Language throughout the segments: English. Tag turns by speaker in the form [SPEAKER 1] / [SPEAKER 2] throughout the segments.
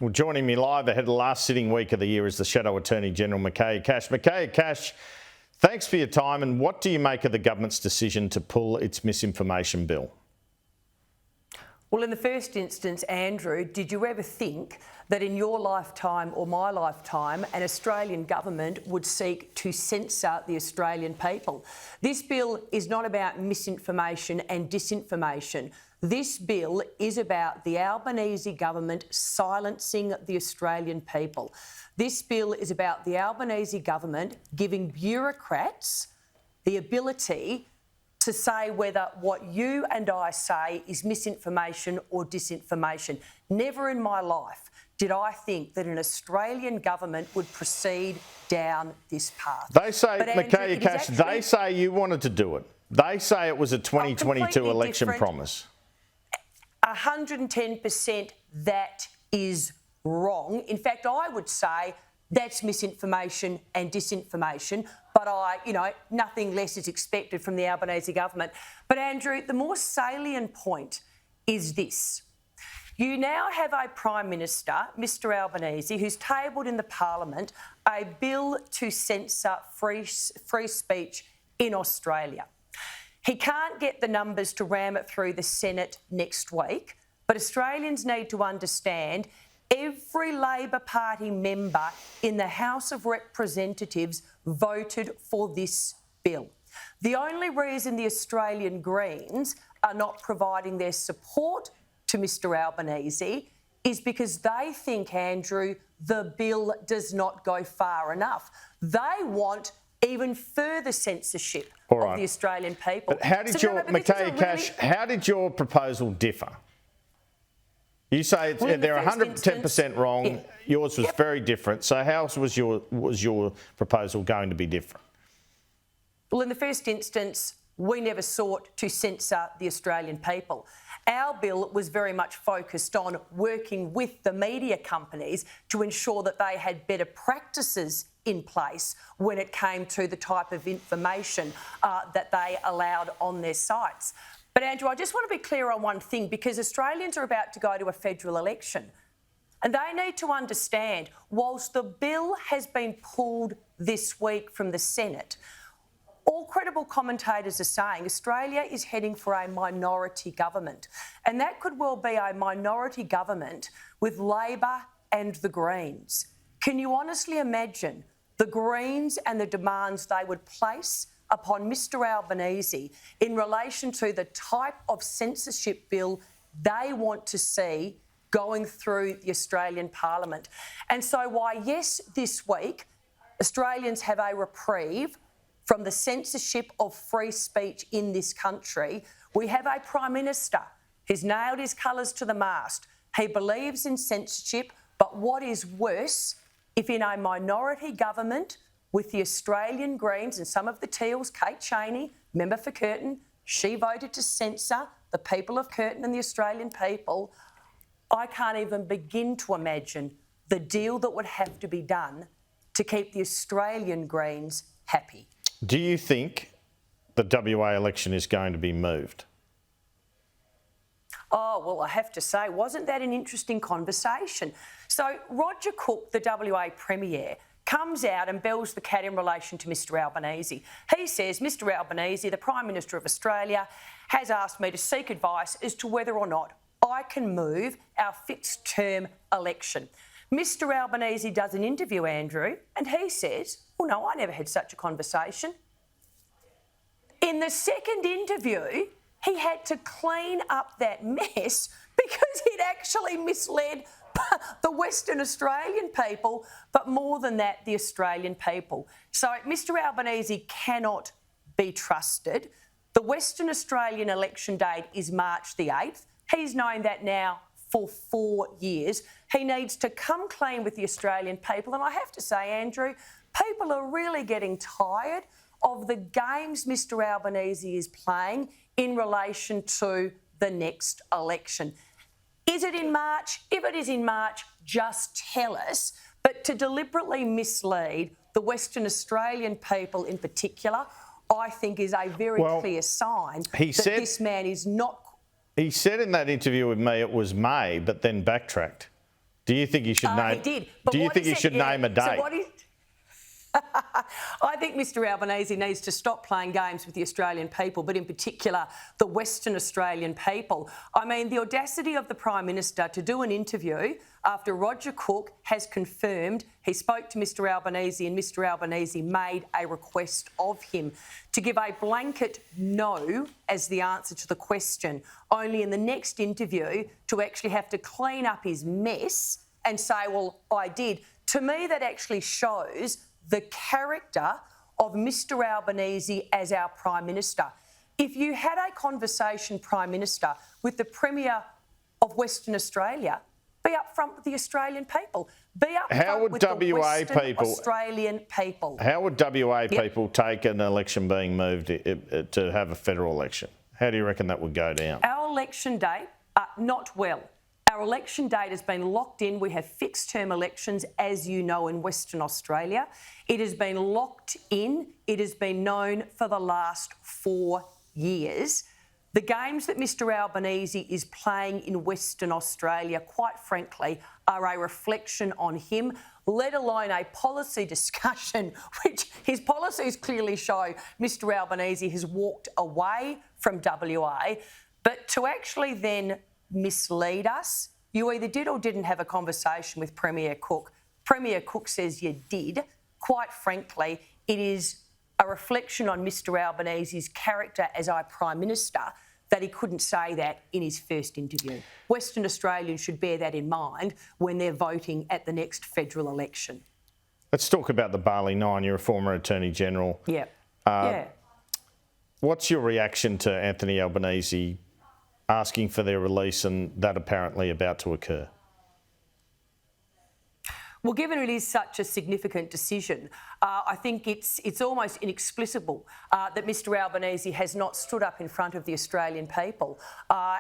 [SPEAKER 1] Well, joining me live ahead of the last sitting week of the year is the Shadow Attorney-General Michaelia Cash. Michaelia Cash, thanks for your time, and what do you make of the government's decision to pull its misinformation bill?
[SPEAKER 2] Well, in the first instance, Andrew, did you ever think that in your lifetime or my lifetime an Australian government would seek to censor the Australian people? This bill is not about misinformation and disinformation. This bill is about the Albanese government silencing the Australian people. This bill is about the Albanese government giving bureaucrats the ability to say whether what you and I say is misinformation or disinformation. Never in my life did I think that an Australian government would proceed down this path.
[SPEAKER 1] They say, Michaelia Cash, they say you wanted to do it. They say it was a 2022 election promise.
[SPEAKER 2] 110% that is wrong. In fact, I would say that's misinformation and disinformation, but nothing less is expected from the Albanese government. But Andrew, the more salient point is this. You now have a Prime Minister, Mr Albanese, who's tabled in the Parliament a bill to censor free speech in Australia. He can't get the numbers to ram it through the Senate next week, but Australians need to understand every Labor Party member in the House of Representatives voted for this bill. The only reason the Australian Greens are not providing their support to Mr Albanese is because they think, Andrew, the bill does not go far enough. They want even further censorship of the Australian people.
[SPEAKER 1] But how did Michaelia Cash, how did your proposal differ? You say they're 110% wrong. Yeah. Yours was very different. So how was your proposal going to be different?
[SPEAKER 2] Well, in the first instance, we never sought to censor the Australian people. Our bill was very much focused on working with the media companies to ensure that they had better practices in place when it came to the type of information that they allowed on their sites. But Andrew, I just want to be clear on one thing, because Australians are about to go to a federal election and they need to understand, whilst the bill has been pulled this week from the Senate, all credible commentators are saying Australia is heading for a minority government, and that could well be a minority government with Labor and the Greens. Can you honestly imagine the Greens and the demands they would place upon Mr Albanese in relation to the type of censorship bill they want to see going through the Australian Parliament? And so why, yes, this week Australians have a reprieve from the censorship of free speech in this country, we have a Prime Minister who's nailed his colours to the mast. He believes in censorship, but what is worse, if in a minority government with the Australian Greens and some of the Teals, Kate Chaney, member for Curtin, she voted to censor the people of Curtin and the Australian people. I can't even begin to imagine the deal that would have to be done to keep the Australian Greens happy.
[SPEAKER 1] Do you think the WA election is going to be moved?
[SPEAKER 2] Oh, well, I have to say, wasn't that an interesting conversation? So Roger Cook, the WA Premier, comes out and bells the cat in relation to Mr Albanese. He says, Mr Albanese, the Prime Minister of Australia, has asked me to seek advice as to whether or not I can move our fixed term election. Mr Albanese does an interview, Andrew, and he says, well, no, I never had such a conversation. In the second interview, he had to clean up that mess because he'd actually misled the Western Australian people, but more than that, the Australian people. So Mr Albanese cannot be trusted. The Western Australian election date is March the 8th. He's known that now for 4 years. He needs to come clean with the Australian people. And I have to say, Andrew, people are really getting tired of the games Mr Albanese is playing in relation to the next election. Is it in March? If it is in March, just tell us. But to deliberately mislead the Western Australian people in particular, I think is a very clear sign that this man is not...
[SPEAKER 1] He said in that interview with me it was May, but then backtracked. Do you think he should name?
[SPEAKER 2] He did. But
[SPEAKER 1] do you think he should name a date?
[SPEAKER 2] I think Mr Albanese needs to stop playing games with the Australian people, but in particular the Western Australian people. I mean, the audacity of the Prime Minister to do an interview after Roger Cook has confirmed he spoke to Mr Albanese and Mr Albanese made a request of him to give a blanket no as the answer to the question, only in the next interview to actually have to clean up his mess and say, well, I did. To me, that actually shows the character of Mr Albanese as our Prime Minister. If you had a conversation, Prime Minister, with the Premier of Western Australia, be upfront with the Australian people. Be upfront with the Western Australian people.
[SPEAKER 1] How would WA people take an election being moved to have a federal election? How do you reckon that would go down?
[SPEAKER 2] Our election date, not well. Our election date has been locked in. We have fixed term elections, as you know, in Western Australia. It has been locked in. It has been known for the last 4 years. The games that Mr Albanese is playing in Western Australia, quite frankly, are a reflection on him, let alone a policy discussion, which his policies clearly show Mr Albanese has walked away from WA. But to actually then mislead us, you either did or didn't have a conversation with Premier Cook. Premier Cook says you did. Quite frankly, it is a reflection on Mr Albanese's character as our Prime Minister that he couldn't say that in his first interview. Western Australians should bear that in mind when they're voting at the next federal election.
[SPEAKER 1] Let's talk about the Bali Nine. You're a former Attorney-General.
[SPEAKER 2] Yeah.
[SPEAKER 1] What's your reaction to Anthony Albanese asking for their release and that apparently about to occur?
[SPEAKER 2] Well, given it is such a significant decision, I think it's almost inexplicable that Mr Albanese has not stood up in front of the Australian people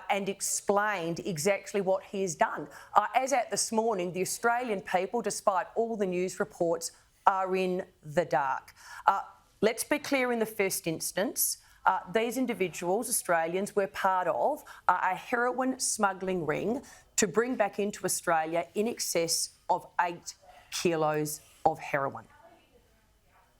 [SPEAKER 2] and explained exactly what he has done. As at this morning, the Australian people, despite all the news reports, are in the dark. Let's be clear in the first instance. These individuals, Australians, were part of a heroin smuggling ring to bring back into Australia in excess of 8 kilos of heroin.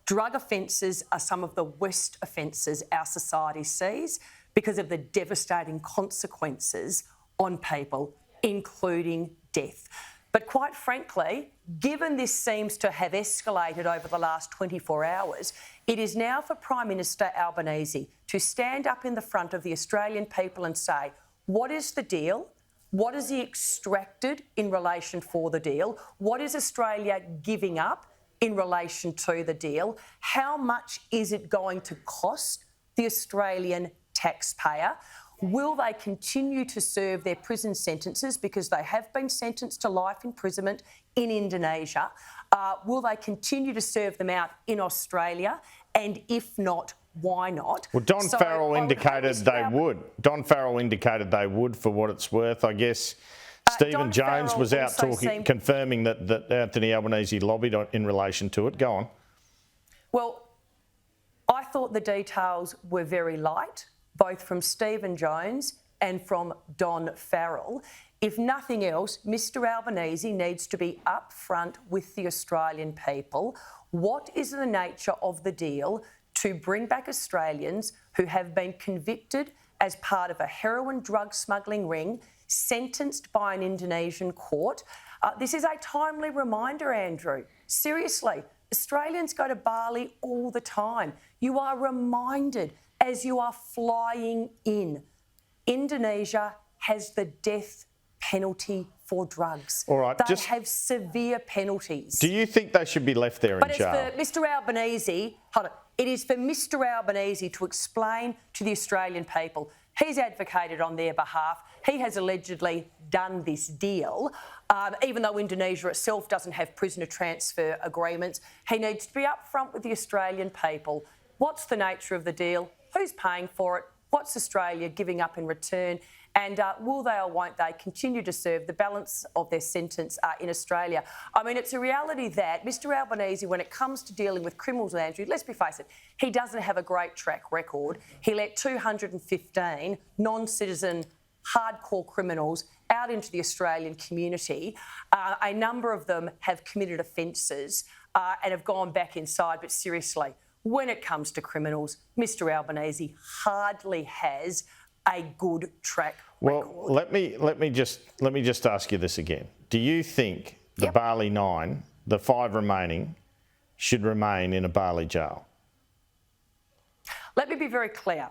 [SPEAKER 2] Drug offences are some of the worst offences our society sees because of the devastating consequences on people, including death. But quite frankly, given this seems to have escalated over the last 24 hours, it is now for Prime Minister Albanese to stand up in the front of the Australian people and say, what is the deal? What has he extracted in relation for the deal? What is Australia giving up in relation to the deal? How much is it going to cost the Australian taxpayer? Will they continue to serve their prison sentences because they have been sentenced to life imprisonment in Indonesia? Will they continue to serve them out in Australia? And if not, why not?
[SPEAKER 1] Well, Don Farrell indicated they would. Don Farrell indicated they would, for what it's worth. I guess Stephen Jones was out talking, confirming that Anthony Albanese lobbied in relation to it. Go on.
[SPEAKER 2] Well, I thought the details were very light, both from Stephen Jones and from Don Farrell. If nothing else, Mr Albanese needs to be upfront with the Australian people. What is the nature of the deal to bring back Australians who have been convicted as part of a heroin drug smuggling ring, sentenced by an Indonesian court? This is a timely reminder, Andrew. Seriously, Australians go to Bali all the time. You are reminded as you are flying in. Indonesia has the death penalty for drugs.
[SPEAKER 1] All right,
[SPEAKER 2] they have severe penalties.
[SPEAKER 1] Do you think they should be left there in jail?
[SPEAKER 2] But it's for Mr Albanese, hold on, it is for Mr Albanese to explain to the Australian people. He's advocated on their behalf. He has allegedly done this deal. Even though Indonesia itself doesn't have prisoner transfer agreements, he needs to be upfront with the Australian people. What's the nature of the deal? Who's paying for it? What's Australia giving up in return? And will they or won't they continue to serve the balance of their sentence in Australia? I mean, it's a reality that Mr Albanese, when it comes to dealing with criminals, Andrew, let's be face it, he doesn't have a great track record. He let 215 non-citizen hardcore criminals out into the Australian community. A number of them have committed offences and have gone back inside. But seriously, when it comes to criminals, Mr Albanese hardly has a good track record.
[SPEAKER 1] Well, let me just ask you this again. Do you think the Bali Nine, the 5 remaining, should remain in a Bali jail?
[SPEAKER 2] Let me be very clear.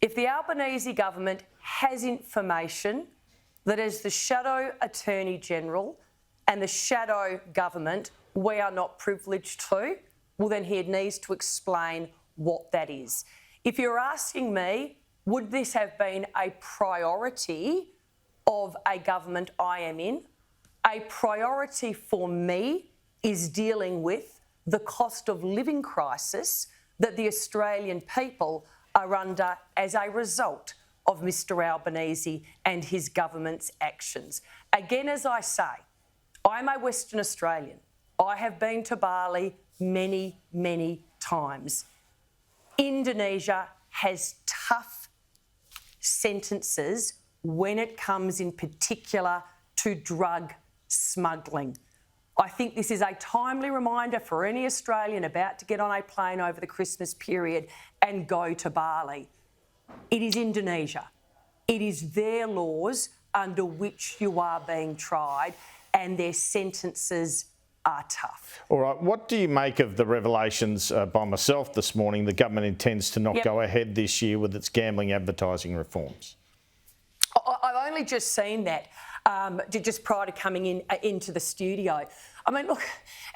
[SPEAKER 2] If the Albanese government has information that as the shadow Attorney-General and the shadow government we are not privileged to, well then he needs to explain what that is. If you're asking me, would this have been a priority of a government I am in? A priority for me is dealing with the cost of living crisis that the Australian people are under as a result of Mr Albanese and his government's actions. Again, as I say, I'm a Western Australian. I have been to Bali many, many times. Indonesia has tough sentences when it comes in particular to drug smuggling. I think this is a timely reminder for any Australian about to get on a plane over the Christmas period and go to Bali. It is Indonesia. It is their laws under which you are being tried, and their sentences are tough.
[SPEAKER 1] All right, what do you make of the revelations by myself this morning the government intends to not go ahead this year with its gambling advertising reforms?
[SPEAKER 2] I've only just seen that just prior to coming into the studio. I mean, look,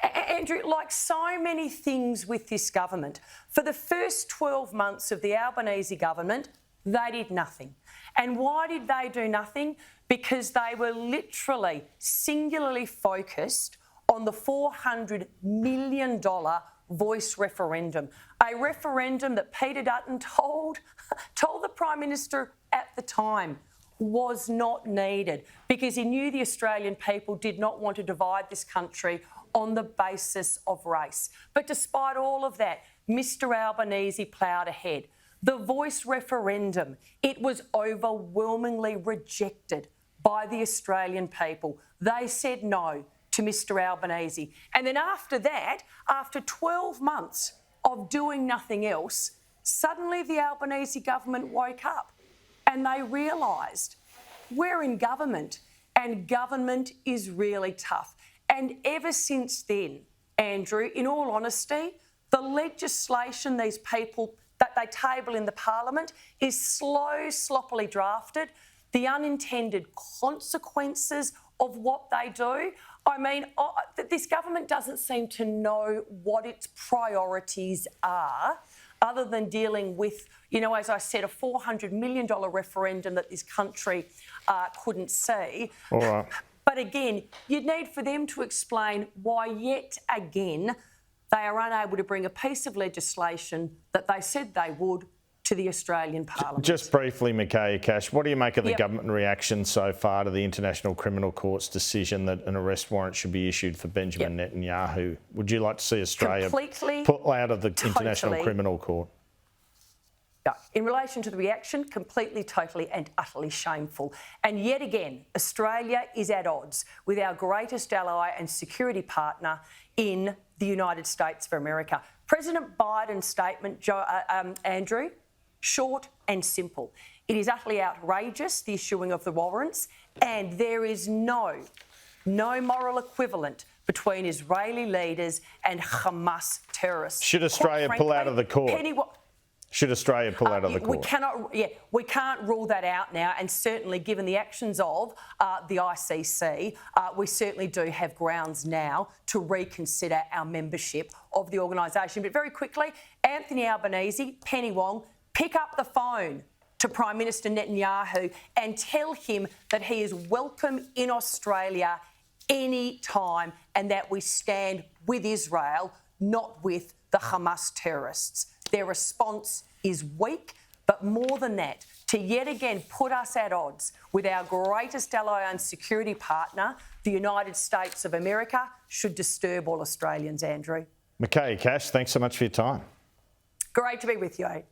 [SPEAKER 2] Andrew, like so many things with this government, for the first 12 months of the Albanese government, they did nothing. And why did they do nothing? Because they were literally singularly focused on the $400 million voice referendum, a referendum that Peter Dutton told the Prime Minister at the time was not needed because he knew the Australian people did not want to divide this country on the basis of race. But despite all of that, Mr Albanese ploughed ahead. The voice referendum, it was overwhelmingly rejected by the Australian people. They said no to Mr Albanese. And then after that, after 12 months of doing nothing else, suddenly the Albanese government woke up and they realised we're in government and government is really tough. And ever since then, Andrew, in all honesty, the legislation these people that they table in the parliament is slow, sloppily drafted. The unintended consequences of what they do. I mean, this government doesn't seem to know what its priorities are other than dealing with, you know, as I said, a $400 million referendum that this country couldn't see.
[SPEAKER 1] All right.
[SPEAKER 2] But again, you'd need for them to explain why yet again they are unable to bring a piece of legislation that they said they would to the Australian Parliament.
[SPEAKER 1] Just briefly, Michaelia Cash, what do you make of the government reaction so far to the International Criminal Court's decision that an arrest warrant should be issued for Benjamin Netanyahu? Would you like to see Australia pull out of the International Criminal Court?
[SPEAKER 2] No. In relation to the reaction, completely, totally and utterly shameful. And yet again, Australia is at odds with our greatest ally and security partner in the United States of America. President Biden's statement, Andrew, short and simple. It is utterly outrageous, the issuing of the warrants, and there is no moral equivalent between Israeli leaders and Hamas terrorists.
[SPEAKER 1] Should Australia pull out of the court? Should Australia pull out of the court?
[SPEAKER 2] We can't rule that out now, and certainly given the actions of the ICC, we certainly do have grounds now to reconsider our membership of the organisation. But very quickly, Anthony Albanese, Penny Wong, pick up the phone to Prime Minister Netanyahu and tell him that he is welcome in Australia any time and that we stand with Israel, not with the Hamas terrorists. Their response is weak, but more than that, to yet again put us at odds with our greatest ally and security partner, the United States of America, should disturb all Australians, Andrew.
[SPEAKER 1] Michaelia Cash, thanks so much for your time.
[SPEAKER 2] Great to be with you.